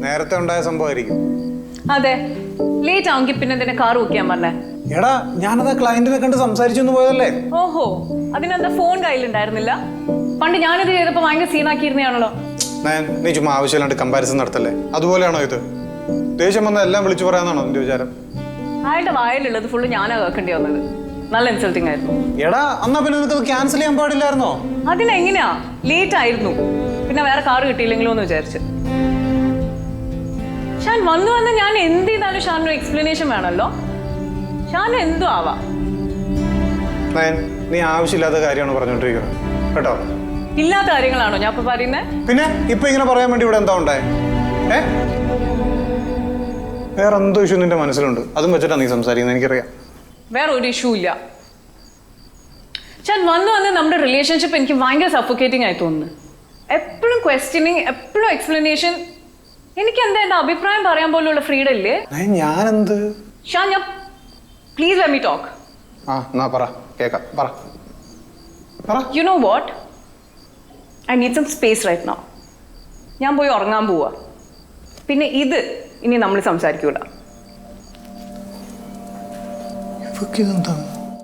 നേരത്തെ ഉണ്ടായ സംഭവമായിരിക്കും. അതെ, ലേറ്റ് ആവുമെങ്കിൽ പിന്നെ എന്തിനാ കാർ ബുക്ക് ചെയ്യാൻ പറഞ്ഞേ? എടാ ഞാനത് ക്ലയന്റിനെ കണ്ട് സംസാരിച്ചൊന്നു പോയതല്ലേ. ഓഹോ, അതിനെന്താ ഫോൺ കയ്യിലുണ്ടായിരുന്നില്ല? പണ്ട് ഞാനിത് ചെയ്തപ്പോ ഭയങ്കര സീനാക്കിയിരുന്നാണല്ലോ. നീ ചുമ്മാ ആവശ്യമില്ലാണ്ട് കമ്പാരിസൺ നടത്തല്ലേ. അതുപോലെയാണോ ഇത്? ദേഷ്യം വന്ന എല്ലാം വിളിച്ചു പറയാന്നാണോ നിന്റെ വിചാരം? അയാളുടെ വായിലുള്ളത് ഫുള്ള് ഞാനാ കേൾക്കേണ്ടി വന്നത്. നല്ല ഇൻസൾട്ടിങ് ആയിരുന്നു. എടാ എന്നാ പിന്നെ നിനക്കത് ക്യാൻസൽ ചെയ്യാൻ പാടില്ലായിരുന്നോ? അതിനെങ്ങനെയാ? ലേറ്റ് ആയിരുന്നു, പിന്നെ വേറെ കാർ കിട്ടിയില്ലെങ്കിലോ എന്ന് വിചാരിച്ചു. ഷാൻ വന്ന് ഞാൻ എന്ത് ചെയ്താലും ഷാനൊരു എക്സ്പ്ലനേഷൻ വേണമല്ലോ. ഷാൻ എന്തോ ആവാം. നീ ആവശ്യമില്ലാത്ത കാര്യമാണ് പറഞ്ഞോണ്ടിരിക്കുന്നത് കേട്ടോ. ഇല്ലാത്ത കാര്യങ്ങളാണോ ഞാൻ ഇപ്പൊ പറയുന്നത്? പിന്നെ ഇപ്പൊ ഇങ്ങനെ പറയാൻ വേണ്ടി ഇവിടെ എന്താ ഉണ്ടായേ? വേറെ എന്തോ ഇഷ്യൂ നിന്റെ മനസ്സിലുണ്ട്, അതും വെച്ചിട്ടാ നീ സംസാരിക്കുന്നത് എനിക്കറിയാം. വേറെ ഒരു ഇഷ്യൂ ഇല്ല. ഷാൻ വന്ന് നമ്മുടെ റിലേഷൻഷിപ്പ് എനിക്ക് ഭയങ്കര സഫോക്കേറ്റിംഗ് ആയി തോന്നുന്നു. എപ്പോഴും ക്വസ്റ്റ്യനിങ്, എപ്പോഴും എക്സ്പ്ലനേഷൻ. എനിക്ക് എന്താ എന്റെ അഭിപ്രായം പറയാൻ പോലുള്ള ഫ്രീഡം ഇല്ലേ? ഞാനെന്ത് ഷാൻ, ഞാൻ പ്ലീസ് ലെറ്റ് മീ ടോക്ക്. എന്നാ പറ, കേക്കാം, പറ. You know what, I need some space right now. ഞാൻ പോയി ഉറങ്ങാൻ പോവാ. പിന്നെ ഇത് ഇനി നമ്മൾ സംസാരിക്കൂല. ഇവക്കിതെന്താ?